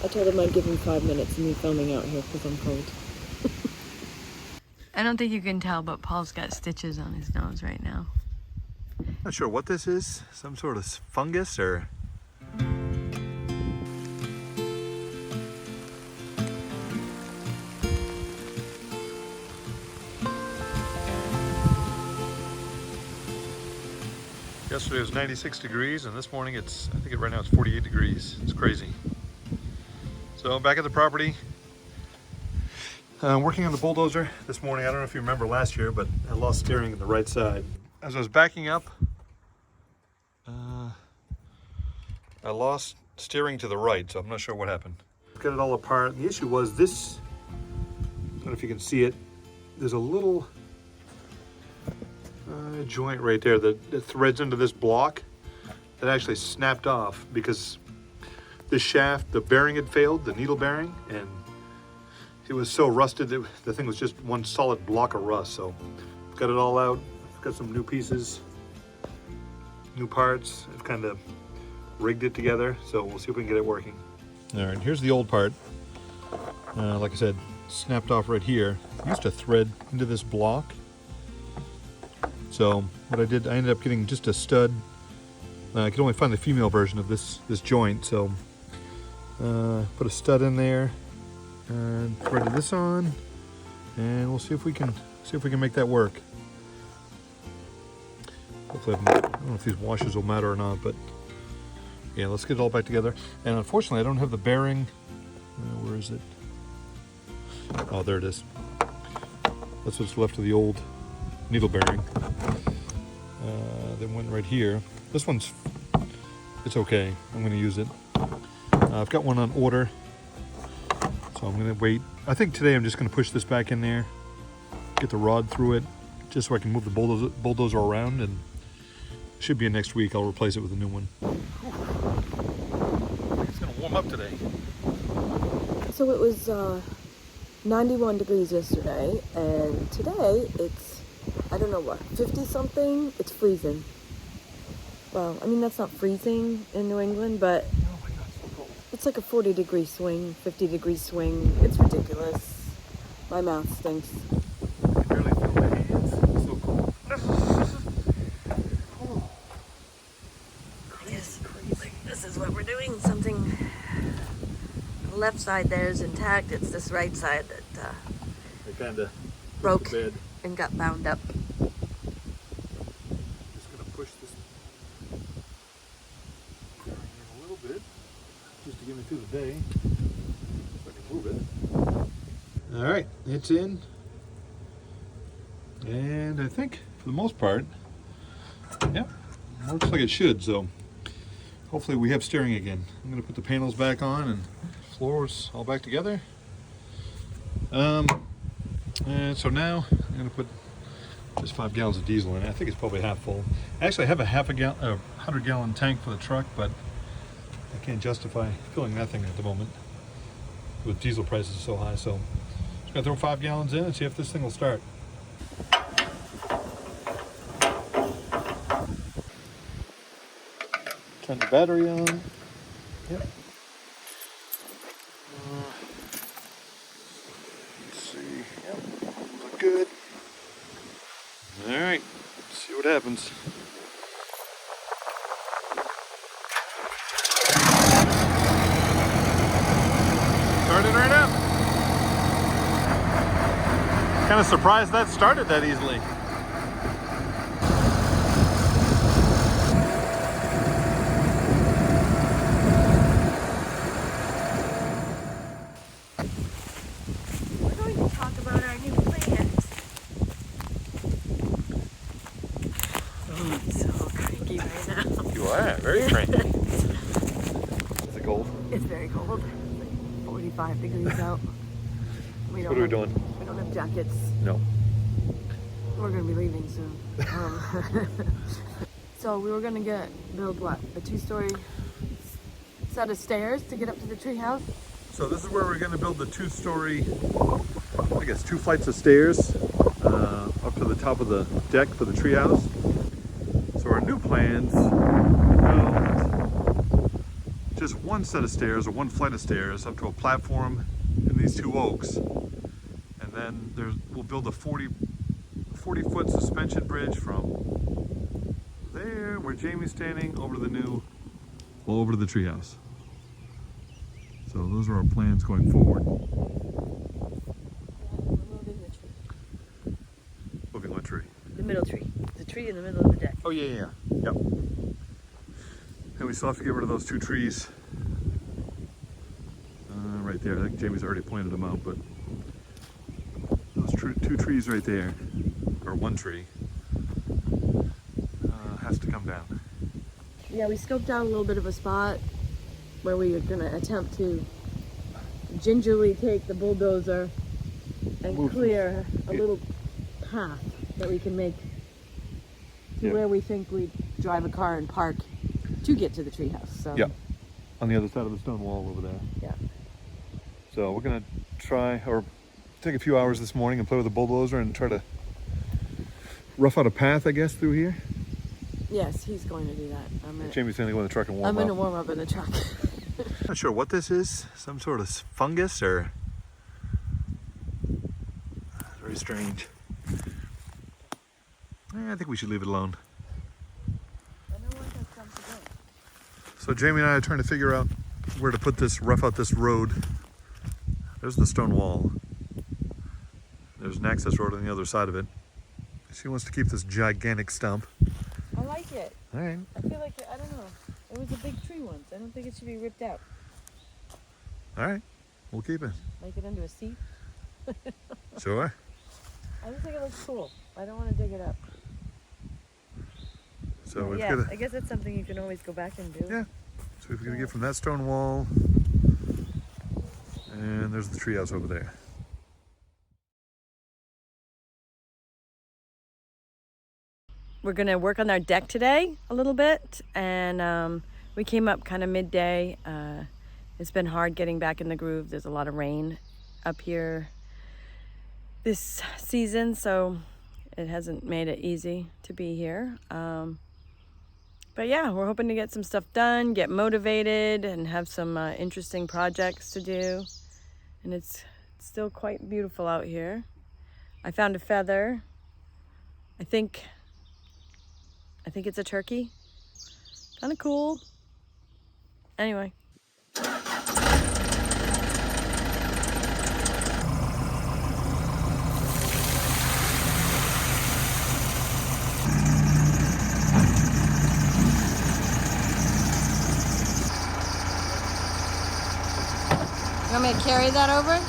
I told him I'd give him 5 minutes of me filming out here because I'm cold. I don't think you can tell, but Paul's got stitches on his nose right now. Not sure what this is. Some sort of fungus or... Yesterday was 96 degrees and this morning it's, I think right now it's 48 degrees. It's crazy. So back at the property, working on the bulldozer this morning. I don't know if you remember last year, but I lost steering on the right side. As I was backing up, I lost steering to the right, so I'm not sure what happened. Got it all apart. The issue was this, I don't know if you can see it, there's a little joint right there that threads into this block that actually snapped off because this shaft, the bearing had failed, the needle bearing, and it was so rusted that the thing was just one solid block of rust. So got it all out, got some new pieces, new parts. I've kind of rigged it together, so we'll see if we can get it working. All right, here's the old part. Like I said, snapped off right here. It used to thread into this block. So what I did, I ended up getting just a stud. I could only find the female version of this joint, so put a stud in there and threaded this on, and we'll see if we can make that work. Hopefully, I don't know if these washers will matter or not, but yeah, let's get it all back together. And unfortunately, I don't have the bearing. Where is it? Oh, there it is. That's what's left of the old needle bearing. Then went right here. This one's, it's okay. I'm going to use it. I've got one on order, so I'm going to wait. I think today I'm just going to push this back in there, get the rod through it, just so I can move the bulldozer around, and should be next week. I'll replace it with a new one. It's going to warm up today. So it was 91 degrees yesterday, and today it's, I don't know what, 50 something. It's freezing. Well, I mean, that's not freezing in New England, but Oh my God, it's so cold. it's like a 40 degree swing, 50 degree swing. It's ridiculous. My mouth stinks. I can barely feel my hands. It's so cold. Oh. Yes, this is what we're doing. Something, the left side there is intact. It's this right side that I kind of broke the bed. and got bound up. Just gonna push this in a little bit, just to get me through the day, so I can move it. All right, it's in, and I think for the most part, yeah, works like it should. So hopefully we have steering again. I'm gonna put the panels back on and floors all back together. And so now I'm gonna put just 5 gallons of diesel in it. I think it's probably half full. Actually, I have a 100-gallon tank for the truck, but I can't justify filling that thing at the moment with diesel prices so high. So just gonna throw 5 gallons in and see if this thing will start. Turn the battery on. Yep. Let's see. Yep. Look good. All right. Let's see what happens. Started right up. Kind of surprised that started that easily. We're going to talk about our new plans. Oh, I'm so cranky right now. You are very cranky. Is it cold? It's very cold. It's like 45 degrees out. What are we doing? We don't have jackets. No. We're going to be leaving soon. So we were going to build what? A 2-story set of stairs to get up to the treehouse? So this is where we're going to build the 2-story, I guess 2 flights of stairs up to the top of the deck for the treehouse. So our new plans, just one set of stairs or one flight of stairs up to a platform in these two oaks. And then we'll build a 40-foot suspension bridge from there where Jamie's standing over to over to the treehouse. So those are our plans going forward. Moving the tree. Moving what tree? The middle tree. The tree in the middle of the deck. Oh yeah. Yep. And we still have to get rid of those two trees. Right there. I think Jamie's already pointed them out, but those two trees right there, or one tree, has to come down. Yeah, we scoped out a little bit of a spot where we were gonna attempt to gingerly take the bulldozer and clear a little path that we can make to where we think we'd drive a car and park to get to the treehouse. So yeah, on the other side of the stone wall over there. Yeah. So we're gonna try, or take a few hours this morning and play with the bulldozer and try to rough out a path, I guess, through here. Yes, he's going to do that. Jamie's gonna go in the truck and warm up. I'm gonna warm up in the truck. Not sure what this is. Some sort of fungus or very strange. I think we should leave it alone. I don't want that stuff to go. So Jamie and I are trying to figure out where to put this, rough out this road. There's the stone wall. There's an access road on the other side of it. She wants to keep this gigantic stump. I like it. All right. I feel like, I don't know. It was a big tree once. I don't think it should be ripped out. All right. We'll keep it. Make it into a seat. Sure. I just think it looks cool. I don't want to dig it up. So we've yeah, got to, I guess that's something you can always go back and do. yeah. So we've got to get from that stone wall, and there's the treehouse over there. We're gonna work on our deck today a little bit, and we came up kind of midday. It's been hard getting back in the groove. There's a lot of rain up here this season, so it hasn't made it easy to be here. But yeah, we're hoping to get some stuff done, get motivated, and have some interesting projects to do. And it's still quite beautiful out here. I found a feather. I think it's a turkey. Kind of cool. Anyway. You want me to carry that over?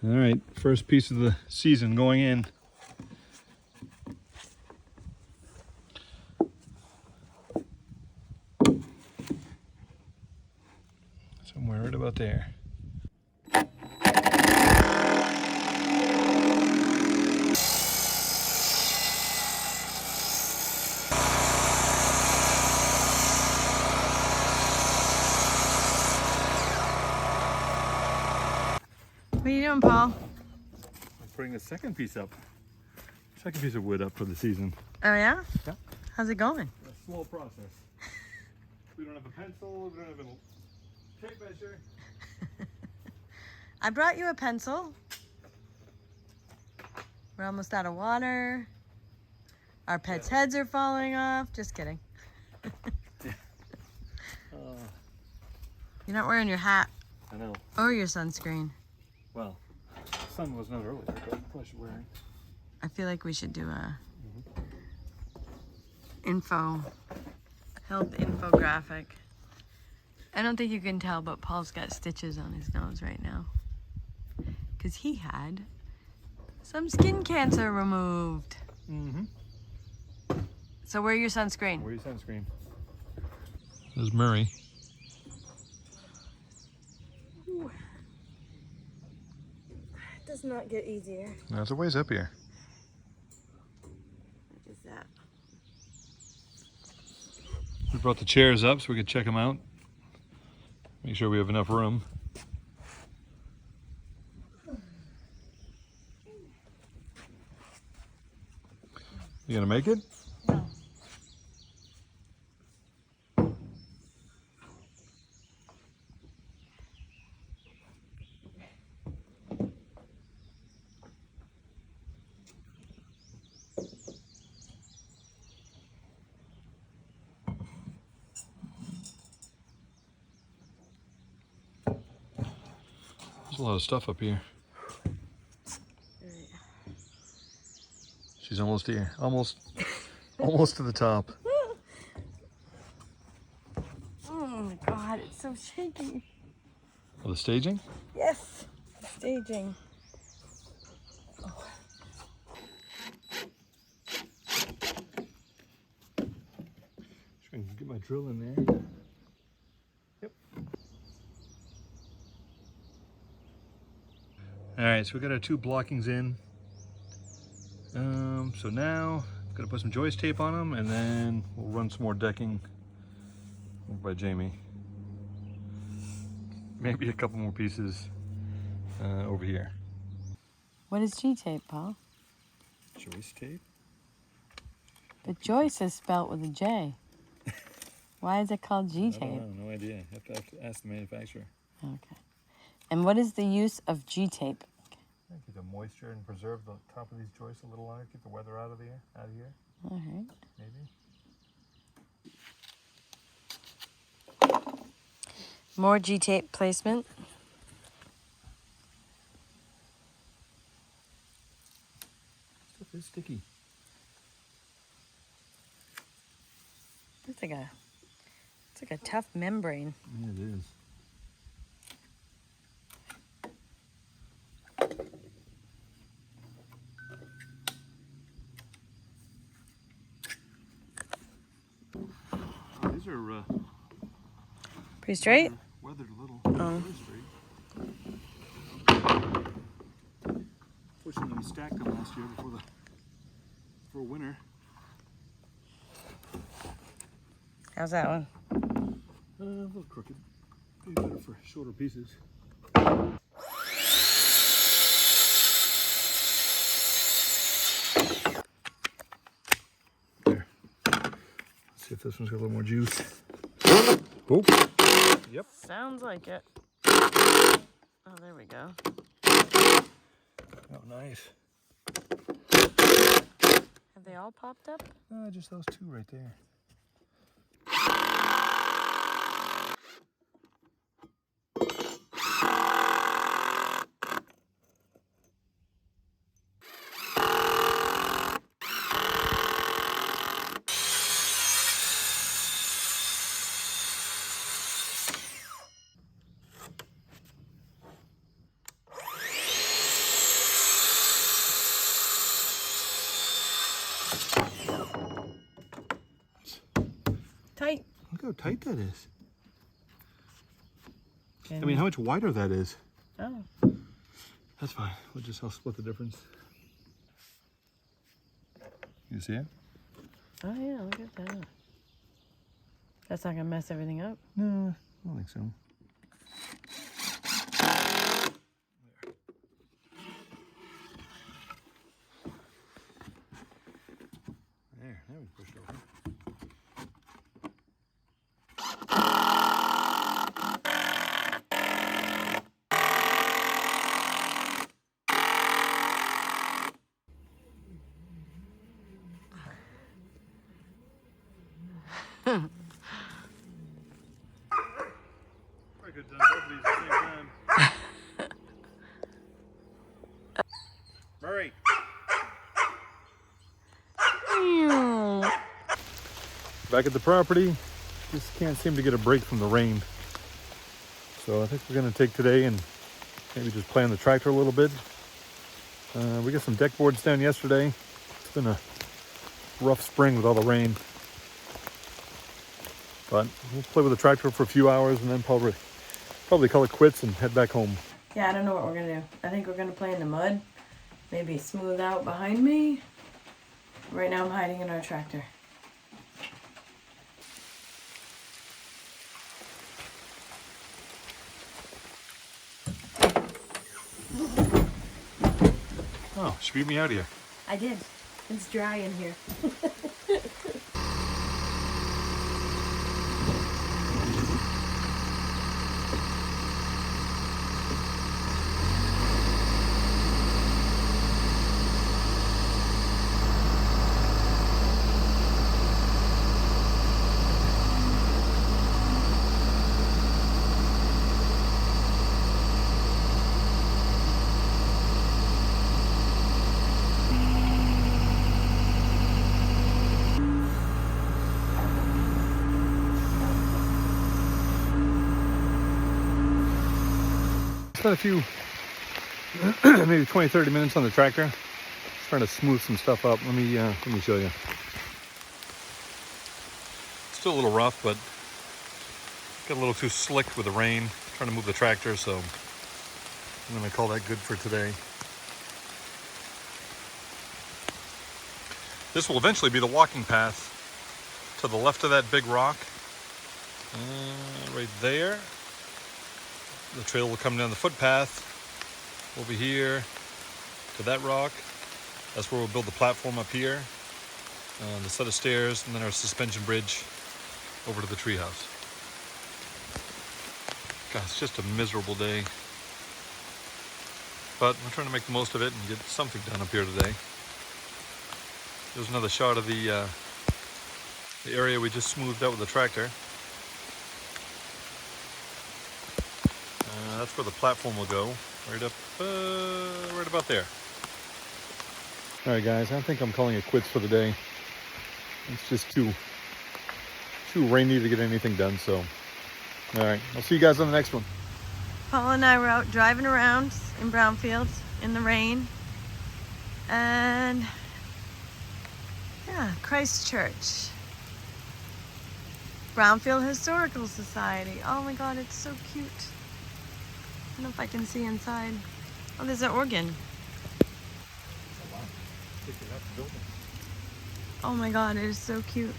All right, first piece of the season going in. Somewhere right about there. What are you doing, Paul? I'm putting a second piece of wood up for the season. Oh yeah? Yeah. How's it going? A slow process. We don't have a pencil, we don't have a tape measure. I brought you a pencil. We're almost out of water. Our pets' heads are falling off. Just kidding. You're not wearing your hat I know. or your sunscreen. Well, the sun wasn't out earlier, but I probably should wear it. I feel like we should do a health infographic. I don't think you can tell, but Paul's got stitches on his nose right now. Because he had Some skin cancer removed. Mm-hmm. So wear your sunscreen. Wear your sunscreen. There's Murray. Ooh. It does not get easier. No, it's a ways up here. What is that? We brought the chairs up so we could check them out. Make sure we have enough room. You gonna make it? No. There's a lot of stuff up here. She's almost here. Almost to the top. Oh my God, it's so shaky. Oh, the staging? Yes, staging. Oh. Sure, I can get my drill in there. Yep. All right, so we got our 2 blockings in. So now I'm gonna put some joist tape on them, and then we'll run some more decking by Jamie. Maybe a couple more pieces over here. What is G-tape, Paul? Joist tape? But Joyce is spelt with a J. Why is it called G-tape? I don't know, no idea. I have to ask the manufacturer. Okay. And what is the use of G-tape? Keep the moisture and preserve the top of these joists a little longer. Keep the weather out of here. All right. Maybe. More G-tape placement. Stuff is sticky. It's like a tough membrane. Yeah, it is. These are Pretty straight? weathered a little. Oh. Straight. Fortunately, we stacked them last year before winter. How's that one? A little crooked. Maybe better for shorter pieces. There. Let's see if this one's got a little more juice. Oh. Yep. Sounds like it. Oh, there we go. Oh, nice. Have they all popped up? Just those 2 right there. Tight. Look how tight that is. Okay. I mean, how much wider that is. Oh. That's fine. I'll split the difference. You see it? Oh yeah, look at that. That's not gonna mess everything up. No, I don't think so. There, now we push it over. I could have done both of these at the same time. Murray. Back at the property, just can't seem to get a break from the rain. So I think we're going to take today and maybe just play on the tractor a little bit. We got some deck boards down yesterday. It's been a rough spring with all the rain. But we'll play with the tractor for a few hours and then probably call it quits and head back home. Yeah, I don't know what we're gonna do. I think we're gonna play in the mud. Maybe smooth out behind me. Right now I'm hiding in our tractor. Oh, she beat me out here. I did. It's dry in here. Spent a few, maybe 20, 30 minutes on the tractor, trying to smooth some stuff up. Let me show you. Still a little rough, but got a little too slick with the rain, trying to move the tractor, so I'm gonna call that good for today. This will eventually be the walking path to the left of that big rock, right there. The trail will come down the footpath over here to that rock. That's where we'll build the platform up here, the set of stairs, and then our suspension bridge over to the treehouse. God, it's just a miserable day. But we're trying to make the most of it and get something done up here today. There's another shot of the area we just smoothed out with the tractor. That's where the platform will go, right up, right about there. All right, guys, I think I'm calling it quits for the day. It's just too rainy to get anything done, so. All right, I'll see you guys on the next one. Paul and I were out driving around in Brownfield in the rain. And yeah, Christchurch. Brownfield Historical Society. Oh my God, it's so cute. I don't know if I can see inside. Oh, there's an organ. Oh my God, it is so cute.